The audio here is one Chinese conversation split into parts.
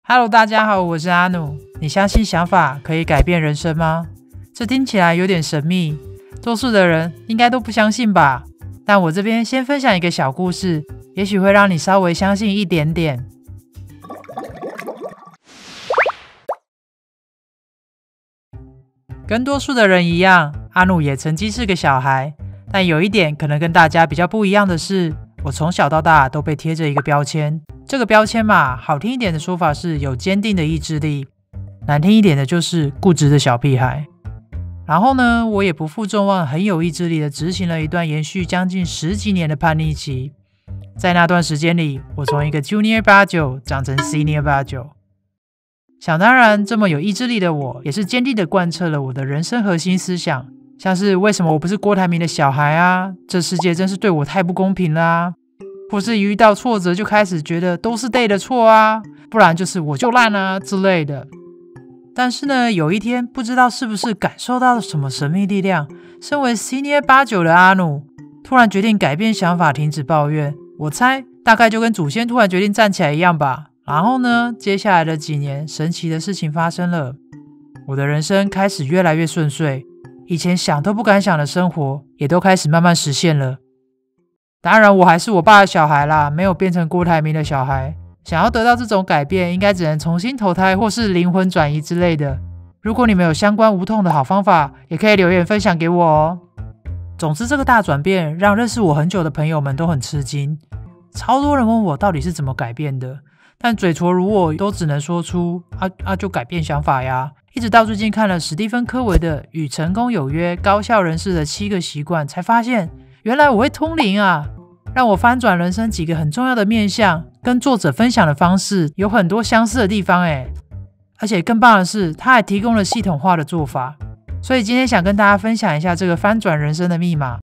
Hello， 大家好，我是阿努。你相信想法可以改变人生吗？这听起来有点神秘，多数的人应该都不相信吧。但我这边先分享一个小故事，也许会让你稍微相信一点点。跟多数的人一样，阿努也曾经是个小孩，但有一点可能跟大家比较不一样的是，我从小到大都被贴着一个标签。这个标签嘛，好听一点的说法是有坚定的意志力，难听一点的就是固执的小屁孩。然后呢，我也不负众望，很有意志力的执行了一段延续将近10几年的叛逆期。在那段时间里，我从一个 Junior 89长成 Senior 89。想当然，这么有意志力的我，也是坚定的贯彻了我的人生核心思想，像是为什么我不是郭台铭的小孩啊？这世界真是对我太不公平了啊！或是遇到挫折就开始觉得都是 Day 的错啊，不然就是我就烂啊之类的。但是呢，有一天不知道是不是感受到了什么神秘力量，身为 Senior 89的阿努突然决定改变想法，停止抱怨。我猜大概就跟祖先突然决定站起来一样吧。然后呢，接下来的几年，神奇的事情发生了，我的人生开始越来越顺遂，以前想都不敢想的生活也都开始慢慢实现了。当然我还是我爸的小孩啦，没有变成郭台铭的小孩。想要得到这种改变，应该只能重新投胎或是灵魂转移之类的。如果你们有相关无痛的好方法，也可以留言分享给我哦。总之，这个大转变让认识我很久的朋友们都很吃惊，超多人问我到底是怎么改变的，但嘴拙如我都只能说出就改变想法呀。一直到最近看了史蒂芬·科维的《与成功有约：高效人士的7个习惯》，才发现原来我会通灵啊，让我翻转人生几个很重要的面向，跟作者分享的方式有很多相似的地方耶。而且更棒的是，他还提供了系统化的做法。所以今天想跟大家分享一下这个翻转人生的密码。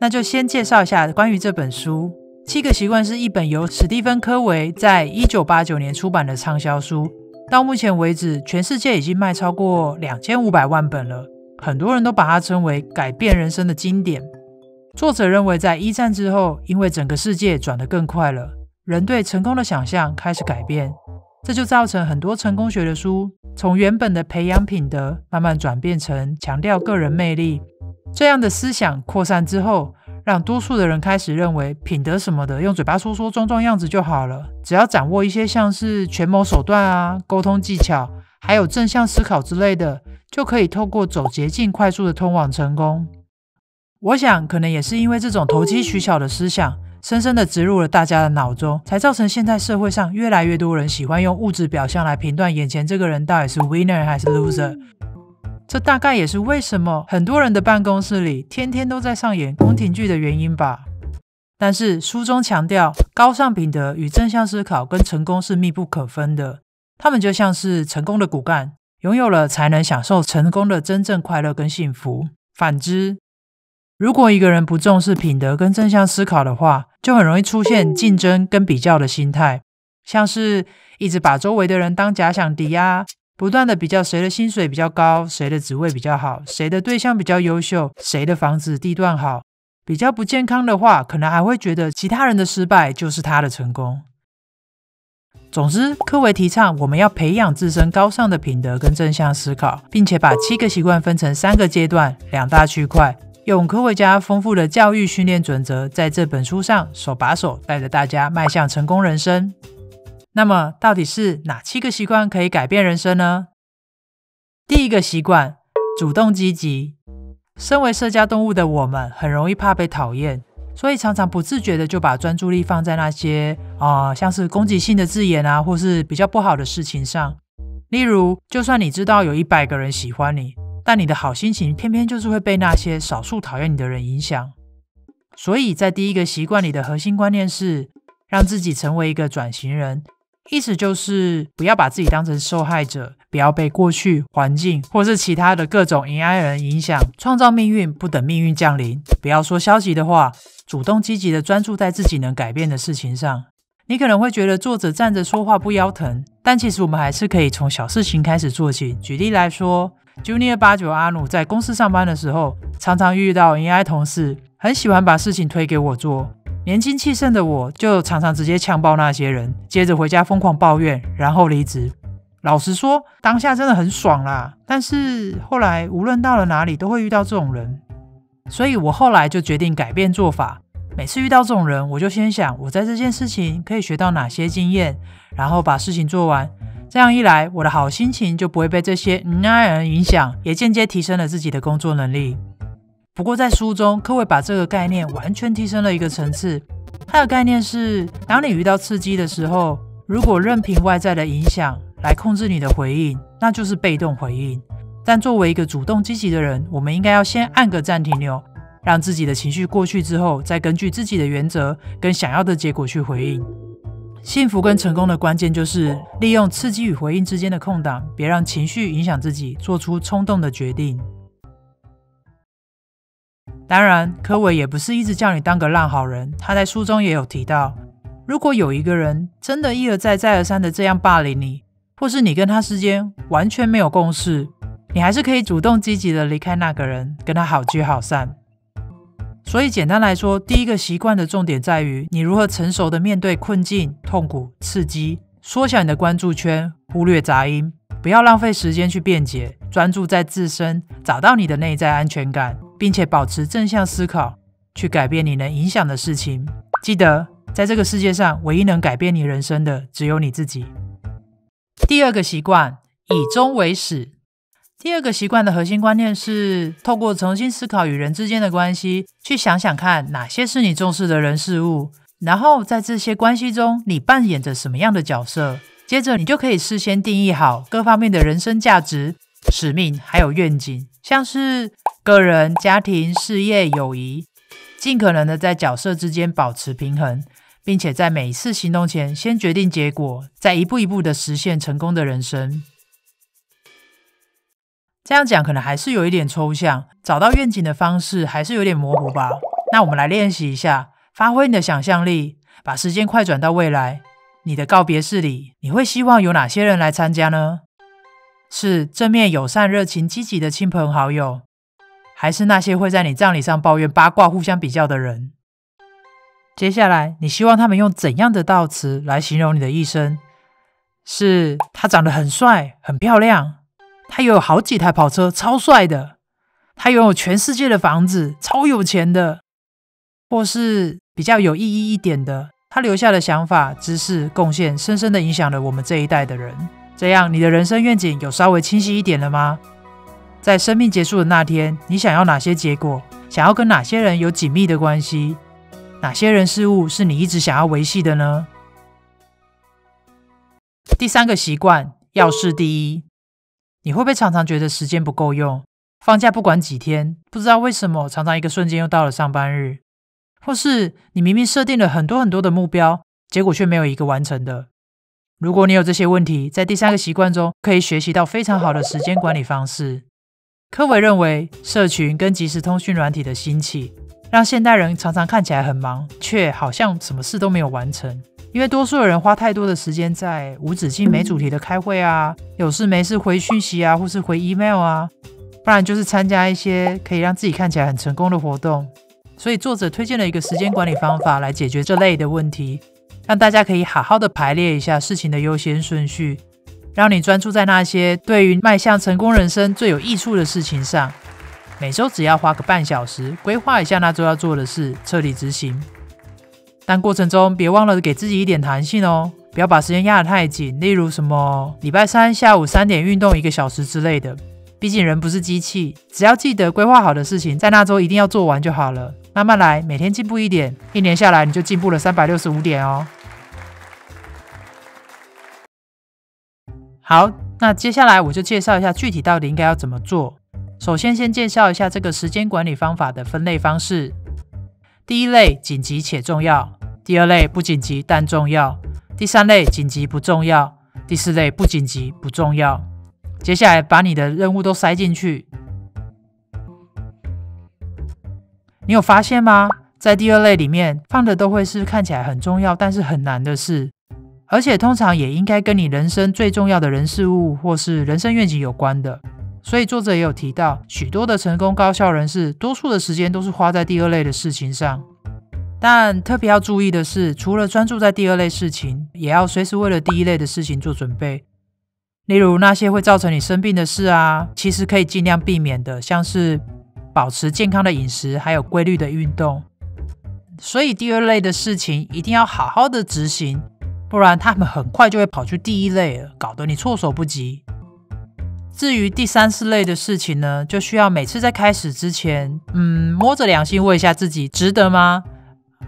那就先介绍一下关于这本书。7个习惯是一本由史蒂芬·科维在1989年出版的畅销书，到目前为止全世界已经卖超过2500万本了，很多人都把它称为改变人生的经典。作者认为，在1战之后，因为整个世界转得更快了，人对成功的想象开始改变，这就造成很多成功学的书从原本的培养品德慢慢转变成强调个人魅力。这样的思想扩散之后，让多数的人开始认为品德什么的用嘴巴说说装装样子就好了，只要掌握一些像是权谋手段啊、沟通技巧还有正向思考之类的，就可以透过走捷径快速的通往成功。我想可能也是因为这种投机取巧的思想深深的植入了大家的脑中，才造成现在社会上越来越多人喜欢用物质表象来评断眼前这个人到底是 winner 还是 loser。 这大概也是为什么很多人的办公室里天天都在上演宫廷剧的原因吧。但是书中强调，高尚品德与正向思考跟成功是密不可分的，他们就像是成功的骨干，拥有了才能享受成功的真正快乐跟幸福。反之，如果一个人不重视品德跟正向思考的话，就很容易出现竞争跟比较的心态，像是一直把周围的人当假想敌啊，不断的比较谁的薪水比较高，谁的职位比较好，谁的对象比较优秀，谁的房子地段好。比较不健康的话，可能还会觉得其他人的失败就是他的成功。总之，科维提倡我们要培养自身高尚的品德跟正向思考，并且把7个习惯分成3个阶段、2大区块，用科维家丰富的教育训练准则，在这本书上手把手带着大家迈向成功人生。那么到底是哪7个习惯可以改变人生呢？第一个习惯，主动积极。身为社交动物的我们，很容易怕被讨厌，所以常常不自觉的就把专注力放在那些像是攻击性的字眼啊，或是比较不好的事情上。例如，就算你知道有100个人喜欢你，但你的好心情偏偏就是会被那些少数讨厌你的人影响。所以在第一个习惯里的核心观念是让自己成为一个转型人，意思就是不要把自己当成受害者，不要被过去、环境或是其他的各种影人影响，创造命运不等命运降临，不要说消极的话，主动积极的专注在自己能改变的事情上。你可能会觉得作者站着说话不腰疼，但其实我们还是可以从小事情开始做起。举例来说， Junior 89阿努在公司上班的时候，常常遇到AI同事很喜欢把事情推给我做，年轻气盛的我就常常直接呛爆那些人，接着回家疯狂抱怨，然后离职。老实说，当下真的很爽啦，但是后来无论到了哪里都会遇到这种人，所以我后来就决定改变做法。每次遇到这种人，我就先想我在这件事情可以学到哪些经验，然后把事情做完。这样一来，我的好心情就不会被这些人影响，也间接提升了自己的工作能力。不过在书中，柯维把这个概念完全提升了一个层次。他的概念是，当你遇到刺激的时候，如果任凭外在的影响来控制你的回应，那就是被动回应。但作为一个主动积极的人，我们应该要先按个暂停钮，让自己的情绪过去之后，再根据自己的原则跟想要的结果去回应。幸福跟成功的关键就是利用刺激与回应之间的空档，别让情绪影响自己做出冲动的决定。当然，柯维也不是一直叫你当个烂好人，他在书中也有提到，如果有一个人真的一而再再而三的这样霸凌你，或是你跟他之间完全没有共识，你还是可以主动积极的离开那个人，跟他好聚好散。所以简单来说，第一个习惯的重点在于你如何成熟的面对困境、痛苦、刺激，缩小你的关注圈，忽略杂音，不要浪费时间去辩解，专注在自身，找到你的内在安全感，并且保持正向思考，去改变你能影响的事情。记得，在这个世界上，唯一能改变你人生的只有你自己。第二个习惯，以终为始。第二个习惯的核心观念是，透过重新思考与人之间的关系，去想想看哪些是你重视的人事物，然后在这些关系中，你扮演着什么样的角色。接着你就可以事先定义好各方面的人生价值、使命还有愿景，像是个人、家庭、事业、友谊，尽可能的在角色之间保持平衡，并且在每一次行动前先决定结果，再一步一步的实现成功的人生。这样讲可能还是有一点抽象，找到愿景的方式还是有点模糊吧。那我们来练习一下，发挥你的想象力，把时间快转到未来。你的告别式里，你会希望有哪些人来参加呢？是正面、友善、热情、积极的亲朋好友，还是那些会在你葬礼上抱怨、八卦、互相比较的人？接下来，你希望他们用怎样的悼词来形容你的一生？是他长得很帅、很漂亮，他有好几台跑车，超帅的，他拥有全世界的房子，超有钱的，或是比较有意义一点的，他留下的想法、知识、贡献，深深的影响了我们这一代的人。这样，你的人生愿景有稍微清晰一点了吗？在生命结束的那天，你想要哪些结果？想要跟哪些人有紧密的关系？哪些人事物是你一直想要维系的呢？第三个习惯，要事第一。你会不会常常觉得时间不够用？放假不管几天，不知道为什么常常一个瞬间又到了上班日，或是你明明设定了很多很多的目标，结果却没有一个完成的。如果你有这些问题，在第三个习惯中可以学习到非常好的时间管理方式。柯维认为，社群跟即时通讯软体的兴起，让现代人常常看起来很忙，却好像什么事都没有完成。因为多数的人花太多的时间在无止境没主题的开会啊，有事没事回讯息啊，或是回 email 啊，不然就是参加一些可以让自己看起来很成功的活动。所以作者推荐了一个时间管理方法来解决这类的问题，让大家可以好好的排列一下事情的优先顺序，让你专注在那些对于迈向成功人生最有益处的事情上。每周只要花个半小时，规划一下那周要做的事，彻底执行。但过程中别忘了给自己一点弹性哦，不要把时间压得太紧，例如什么礼拜三下午3点运动1个小时之类的。毕竟人不是机器，只要记得规划好的事情在那周一定要做完就好了。慢慢来，每天进步一点，1年下来你就进步了365点哦。好，那接下来我就介绍一下具体到底应该要怎么做。首先介绍一下这个时间管理方法的分类方式。第一类，紧急且重要；第二类，不紧急但重要；第三类，紧急不重要；第四类，不紧急不重要。接下来把你的任务都塞进去。你有发现吗？在第二类里面放的都会是看起来很重要但是很难的事，而且通常也应该跟你人生最重要的人事物或是人生愿景有关的。所以作者也有提到，许多的成功高效人士多数的时间都是花在第二类的事情上。但特别要注意的是，除了专注在第二类事情，也要随时为了第一类的事情做准备。例如那些会造成你生病的事啊，其实可以尽量避免的，像是保持健康的饮食，还有规律的运动。所以第二类的事情一定要好好的执行，不然他们很快就会跑去第一类了，搞得你措手不及。至于第三四类的事情呢，就需要每次在开始之前，摸着良心问一下自己，值得吗？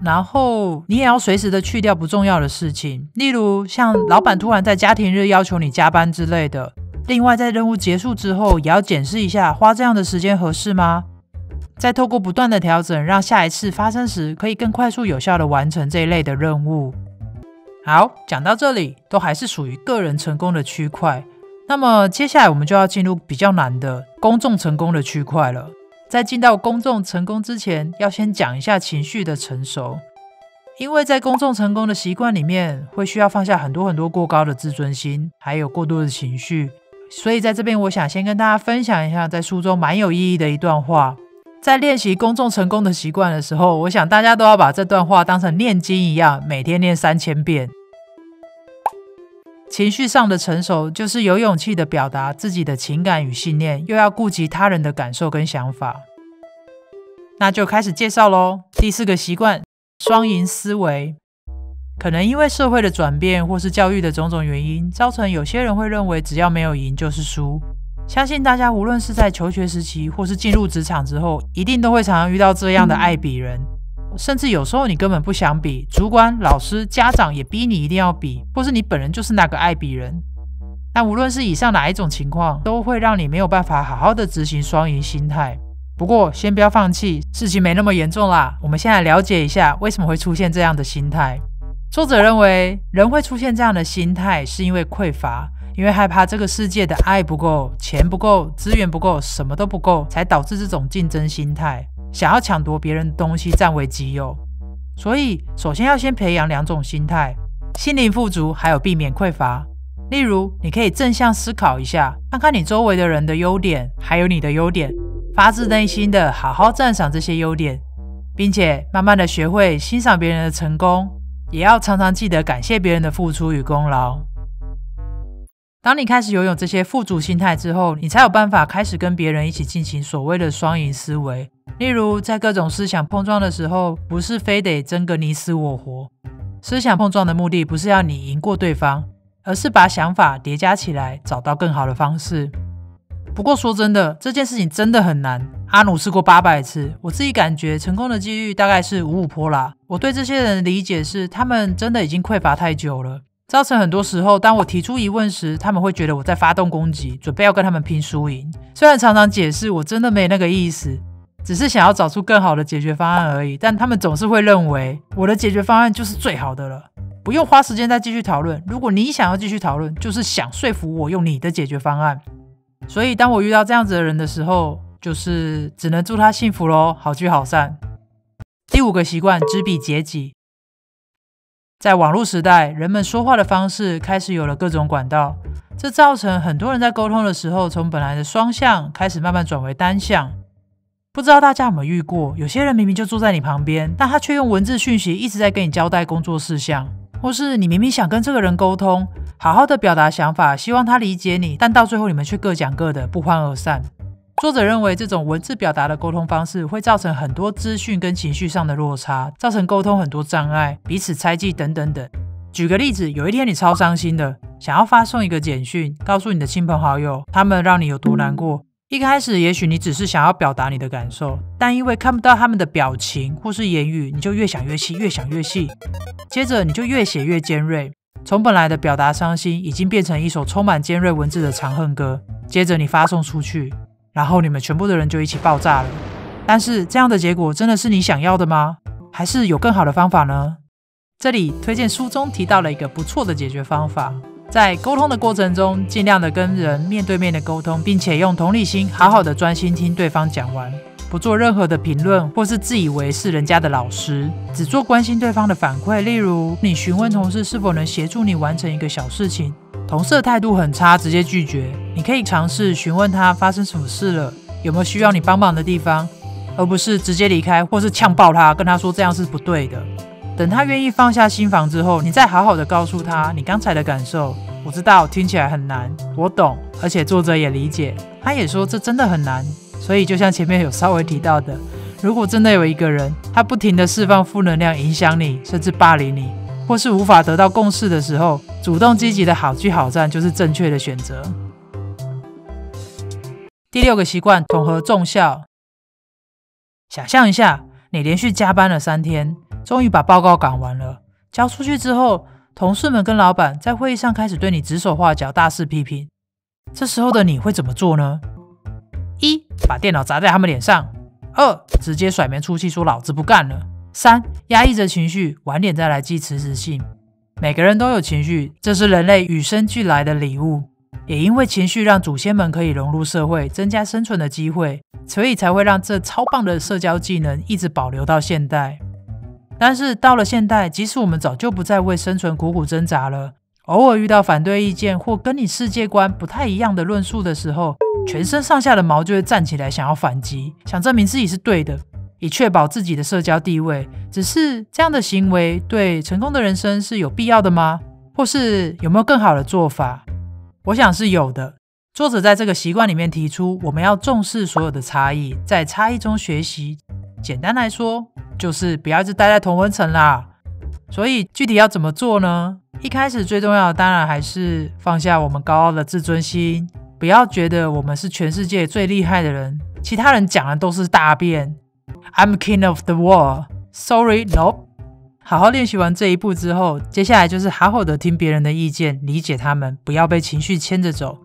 然后你也要随时的去掉不重要的事情，例如像老板突然在家庭日要求你加班之类的。另外在任务结束之后，也要检视一下花这样的时间合适吗？再透过不断的调整，让下一次发生时可以更快速有效的完成这一类的任务。好，讲到这里都还是属于个人成功的区块，那么接下来我们就要进入比较难的公众成功的区块了。在进到公众成功之前，要先讲一下情绪的成熟。因为在公众成功的习惯里面，会需要放下很多过高的自尊心，还有过多的情绪。所以在这边我想先跟大家分享一下在书中蛮有意义的一段话。在练习公众成功的习惯的时候，我想大家都要把这段话当成念经一样，每天念3000遍。情绪上的成熟，就是有勇气的表达自己的情感与信念，又要顾及他人的感受跟想法。那就开始介绍咯。第4个习惯，双赢思维。可能因为社会的转变或是教育的种种原因，造成有些人会认为只要没有赢就是输。相信大家无论是在求学时期或是进入职场之后，一定都会常常遇到这样的爱比人。甚至有时候你根本不想比，主管、老师、家长也逼你一定要比，或是你本人就是那个爱比人。但无论是以上哪一种情况，都会让你没有办法好好的执行双赢心态。不过先不要放弃，事情没那么严重啦。我们先来了解一下为什么会出现这样的心态。作者认为，人会出现这样的心态是因为匮乏，因为害怕这个世界的爱不够、钱不够、资源不够，什么都不够，才导致这种竞争心态，想要抢夺别人的东西占为己有。所以首先要先培养2种心态，心灵富足还有避免匮乏。例如你可以正向思考一下，看看你周围的人的优点还有你的优点，发自内心的好好赞赏这些优点，并且慢慢的学会欣赏别人的成功，也要常常记得感谢别人的付出与功劳。当你开始拥有这些富足心态之后，你才有办法开始跟别人一起进行所谓的双赢思维。例如在各种思想碰撞的时候，不是非得争个你死我活，思想碰撞的目的不是要你赢过对方，而是把想法叠加起来，找到更好的方式。不过说真的，这件事情真的很难。阿努试过800次，我自己感觉成功的几率大概是55%啦。我对这些人的理解是，他们真的已经匮乏太久了，造成很多时候当我提出疑问时，他们会觉得我在发动攻击，准备要跟他们拼输赢。虽然常常解释我真的没那个意思，只是想要找出更好的解决方案而已，但他们总是会认为我的解决方案就是最好的了，不用花时间再继续讨论。如果你想要继续讨论，就是想说服我用你的解决方案。所以当我遇到这样子的人的时候，就是只能祝他幸福咯，好聚好散。第5个习惯，知彼解己。在网络时代，人们说话的方式开始有了各种管道，这造成很多人在沟通的时候，从本来的双向开始慢慢转为单向。不知道大家有没有遇过，有些人明明就坐在你旁边，但他却用文字讯息一直在跟你交代工作事项，或是你明明想跟这个人沟通，好好的表达想法，希望他理解你，但到最后你们却各讲各的，不欢而散。作者认为这种文字表达的沟通方式会造成很多资讯跟情绪上的落差，造成沟通很多障碍，彼此猜忌等等等。举个例子，有一天你超伤心的，想要发送一个简讯告诉你的亲朋好友他们让你有多难过。一开始也许你只是想要表达你的感受，但因为看不到他们的表情或是言语，你就越想越气，越想越气，接着你就越写越尖锐，从本来的表达伤心已经变成一首充满尖锐文字的长恨歌，接着你发送出去，然后你们全部的人就一起爆炸了。但是这样的结果真的是你想要的吗？还是有更好的方法呢？这里推荐书中提到了一个不错的解决方法，在沟通的过程中，尽量的跟人面对面的沟通，并且用同理心好好的专心听对方讲完，不做任何的评论，或是自以为是人家的老师，只做关心对方的反馈。例如你询问同事是否能协助你完成一个小事情，同事的态度很差，直接拒绝，你可以尝试询问他发生什么事了，有没有需要你帮忙的地方，而不是直接离开或是呛爆他，跟他说这样是不对的。等他愿意放下心防之后，你再好好的告诉他你刚才的感受。我知道听起来很难，我懂，而且作者也理解，他也说这真的很难。所以就像前面有稍微提到的，如果真的有一个人他不停的释放负能量影响你，甚至霸凌你，或是无法得到共识的时候，主动积极的好聚好散就是正确的选择。第6个习惯，统合重效。想象一下，你连续加班了3天，终于把报告赶完了，交出去之后，同事们跟老板在会议上开始对你指手画脚，大肆批评。这时候的你会怎么做呢？1. 把电脑砸在他们脸上。2. 直接甩门出气说老子不干了。3. 压抑着情绪，晚点再来寄辞职信。每个人都有情绪，这是人类与生俱来的礼物。也因为情绪让祖先们可以融入社会，增加生存的机会，所以才会让这超棒的社交技能一直保留到现代。但是到了现代，即使我们早就不再为生存苦苦挣扎了，偶尔遇到反对意见或跟你世界观不太一样的论述的时候，全身上下的毛就会站起来想要反击，想证明自己是对的，以确保自己的社交地位。只是这样的行为对成功的人生是有必要的吗？或是有没有更好的做法？我想是有的。作者在这个习惯里面提出，我们要重视所有的差异，在差异中学习。简单来说，就是不要一直待在同温层啦。所以具体要怎么做呢？一开始最重要的当然还是放下我们高傲的自尊心，不要觉得我们是全世界最厉害的人，其他人讲的都是大便。I'm king of the world. Sorry, nope. 好好练习完这一步之后，接下来就是好好的听别人的意见，理解他们，不要被情绪牵着走。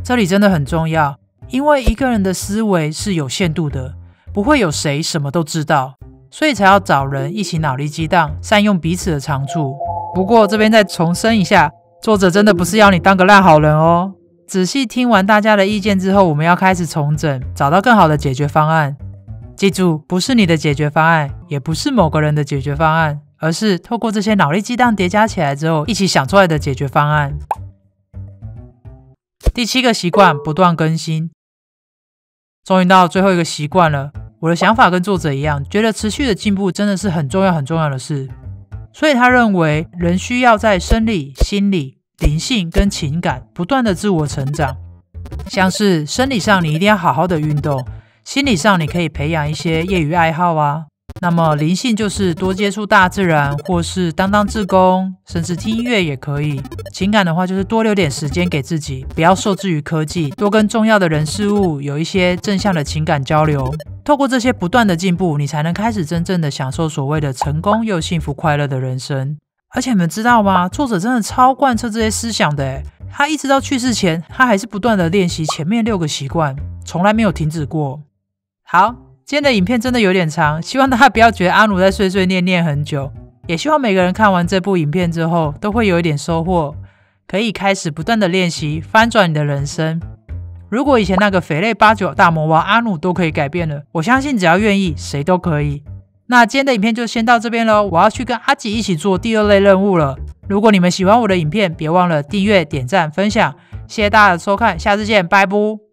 这里真的很重要，因为一个人的思维是有限度的，不会有谁什么都知道，所以才要找人一起脑力激荡，善用彼此的长处。不过这边再重申一下，作者真的不是要你当个烂好人哦。仔细听完大家的意见之后，我们要开始重整，找到更好的解决方案。记住，不是你的解决方案，也不是某个人的解决方案，而是透过这些脑力激荡叠加起来之后，一起想出来的解决方案。第7个习惯，不断更新。终于到最后一个习惯了，我的想法跟作者一样，觉得持续的进步真的是很重要很重要的事。所以他认为人需要在生理、心理、灵性跟情感不断的自我成长。像是生理上你一定要好好的运动，心理上你可以培养一些业余爱好啊。那么灵性就是多接触大自然，或是当志工，甚至听音乐也可以。情感的话就是多留点时间给自己，不要受制于科技，多跟重要的人事物有一些正向的情感交流。透过这些不断的进步，你才能开始真正的享受所谓的成功又幸福快乐的人生。而且你们知道吗？作者真的超贯彻这些思想的耶，他一直到去世前，他还是不断的练习前面6个习惯，从来没有停止过。好，今天的影片真的有点长，希望大家不要觉得阿努在碎碎念念很久，也希望每个人看完这部影片之后都会有一点收获，可以开始不断的练习，翻转你的人生。如果以前那个匪类89大魔王阿努都可以改变了，我相信只要愿意，谁都可以。那今天的影片就先到这边咯，我要去跟阿吉一起做第2类任务了。如果你们喜欢我的影片，别忘了订阅、点赞、分享，谢谢大家的收看，下次见，拜拜。